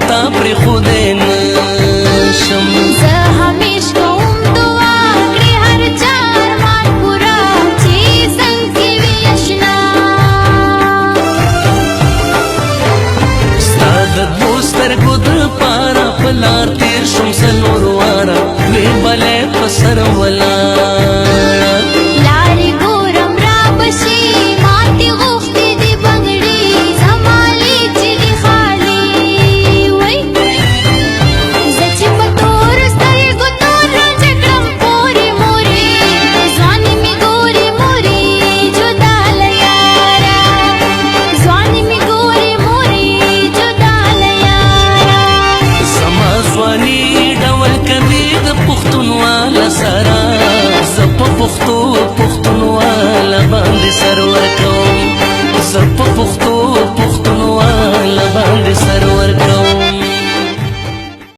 ستا پر خودې نشم زه همیش کوم دعا کړې هر چا ارمان پورا چې څنګ کې وي اشنا ستا د دوو سترګو دپاره په لار تېر شم څلور واره وې بلې په سر ولاړ